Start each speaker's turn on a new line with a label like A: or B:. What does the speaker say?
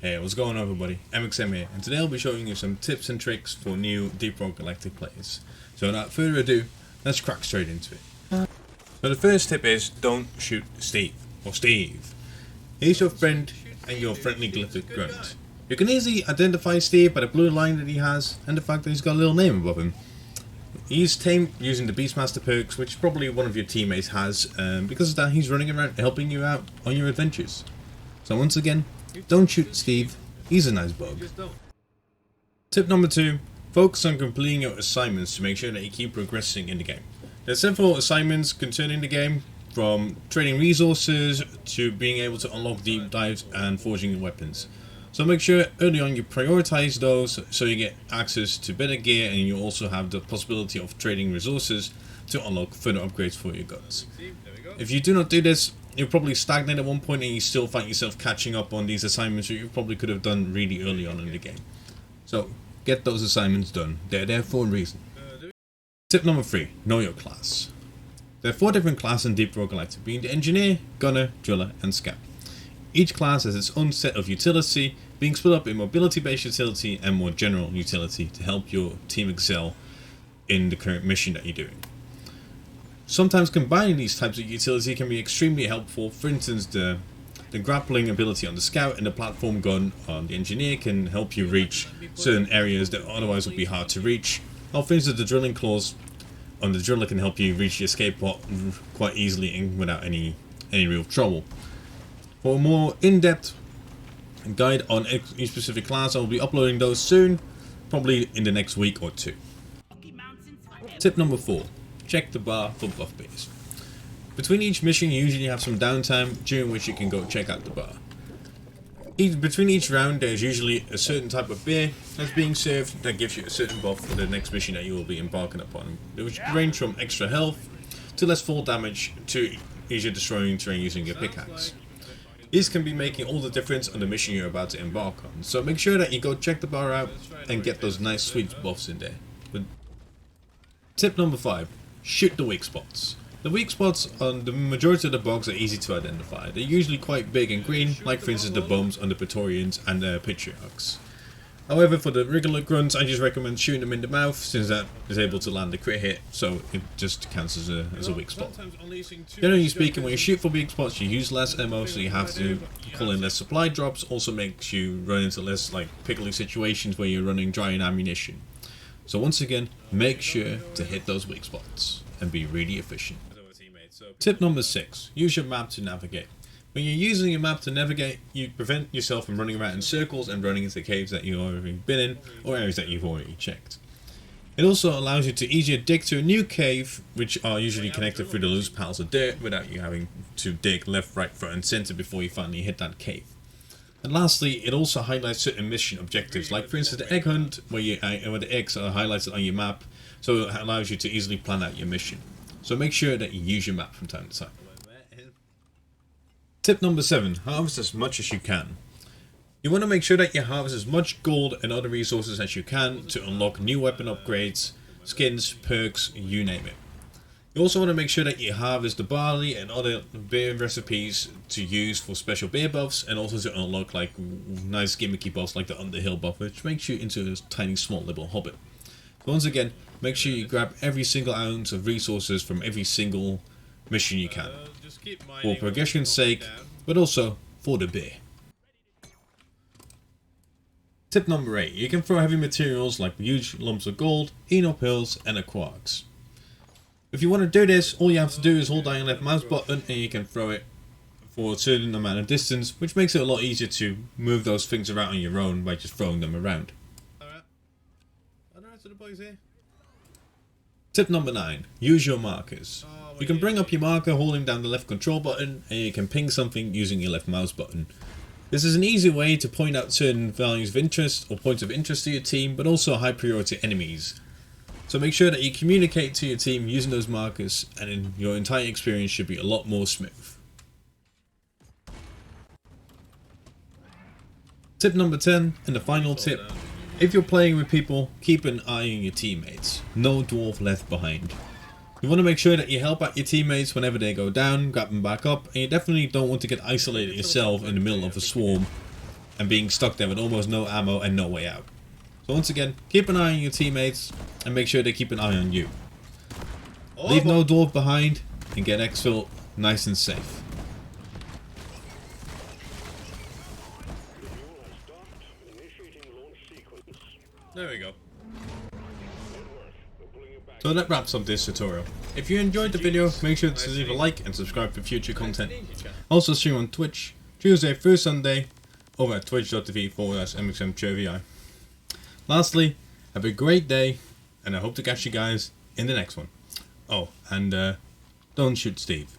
A: Hey, what's going on everybody? MXM here, and today I'll be showing you some tips and tricks for new Deep Rock Galactic players. So without further ado, let's crack straight into it. So the first tip is, don't shoot Steve, or Steve. He's your friend and your friendly glyphic grunt. You can easily identify Steve by the blue line that he has, and the fact that he's got a little name above him. He's tamed using the Beastmaster perks, which probably one of your teammates has, because of that he's running around helping you out on your adventures. So once again, don't shoot Steve, he's a nice bug. Tip number 2, focus on completing your assignments to make sure that you keep progressing in the game. There are several assignments concerning the game, from trading resources to being able to unlock deep dives and forging weapons. So make sure early on you prioritize those so you get access to better gear, and you also have the possibility of trading resources to unlock further upgrades for your guns. If you do not do this, you'll probably stagnate at one point and you still find yourself catching up on these assignments that you probably could have done really early on in the game. So get those assignments done, they're there for a reason. Tip number 3, know your class. There are 4 different classes in Deep Rock Galactic, being the Engineer, Gunner, Driller and Scout. Each class has its own set of utility, being split up in mobility based utility and more general utility to help your team excel in the current mission that you're doing. Sometimes combining these types of utility can be extremely helpful. For instance, the grappling ability on the Scout and the platform gun on the Engineer can help you reach certain areas that otherwise would be hard to reach. Or for instance, the drilling claws on the Driller can help you reach the escape pod quite easily and without any real trouble. For a more in-depth guide on each specific class, I'll be uploading those soon, probably in the next week or 2. Tip number 4. Check the bar for buff beers. Between each mission you usually have some downtime during which you can go check out the bar. Between each round there's usually a certain type of beer that's being served that gives you a certain buff for the next mission that you will be embarking upon, which range from extra health to less fall damage to easier destroying terrain using your pickaxe. These can be making all the difference on the mission you're about to embark on, so make sure that you go check the bar out and get those nice sweet buffs in there. Tip number 5. Shoot the weak spots. The weak spots on the majority of the bugs are easy to identify. They're usually quite big and green, like for instance the bombs on the Praetorians and the Patriarchs. However, for the regular grunts, I just recommend shooting them in the mouth, since that is able to land a crit hit, so it just counts as a weak spot. Generally speaking, when you shoot for weak spots, you use less ammo, so you have to call in less supply drops. Also makes you run into less pickly situations where you're running dry on ammunition. So once again, make sure to hit those weak spots and be really efficient. Tip number 6. Use your map to navigate. When you're using your map to navigate, you prevent yourself from running around in circles and running into caves that you've already been in or areas that you've already checked. It also allows you to easier dig to a new cave, which are usually connected through the loose piles of dirt without you having to dig left, right, front and center before you finally hit that cave. And lastly, it also highlights certain mission objectives, like for instance the egg hunt, where the eggs are highlighted on your map, so it allows you to easily plan out your mission. So make sure that you use your map from time to time. Tip number 7. Harvest as much as you can. You want to make sure that you harvest as much gold and other resources as you can to unlock new weapon upgrades, skins, perks, you name it. You also want to make sure that you harvest the barley and other beer recipes to use for special beer buffs, and also to unlock nice gimmicky buffs like the Underhill buff, which makes you into a tiny small little hobbit. So once again, make sure you grab every single ounce of resources from every single mission you can, for progression's sake, but also for the beer. Tip number 8. You can throw heavy materials like huge lumps of gold, Eno pills and a quarks. If you want to do this, all you have to do is hold down your left mouse button and you can throw it for a certain amount of distance, which makes it a lot easier to move those things around on your own by just throwing them around. Tip number 9. Use your markers. You can bring up your marker holding down the left control button, and you can ping something using your left mouse button. This is an easy way to point out certain values of interest or points of interest to your team, but also high priority enemies. So make sure that you communicate to your team using those markers, and your entire experience should be a lot more smooth. Tip number 10, and the final tip. If you're playing with people, keep an eye on your teammates. No dwarf left behind. You want to make sure that you help out your teammates whenever they go down, grab them back up, and you definitely don't want to get isolated yourself in the middle of a swarm and being stuck there with almost no ammo and no way out. So once again, keep an eye on your teammates and make sure they keep an eye on you. Leave no dwarf behind and get exfil nice and safe. There we go. So that wraps up this tutorial. If you enjoyed the video, make sure to leave a like and subscribe for future content. Also stream on Twitch, Tuesday through Sunday, over at twitch.tv/mxmchovi. Lastly, have a great day, and I hope to catch you guys in the next one. Oh, and don't shoot Steve.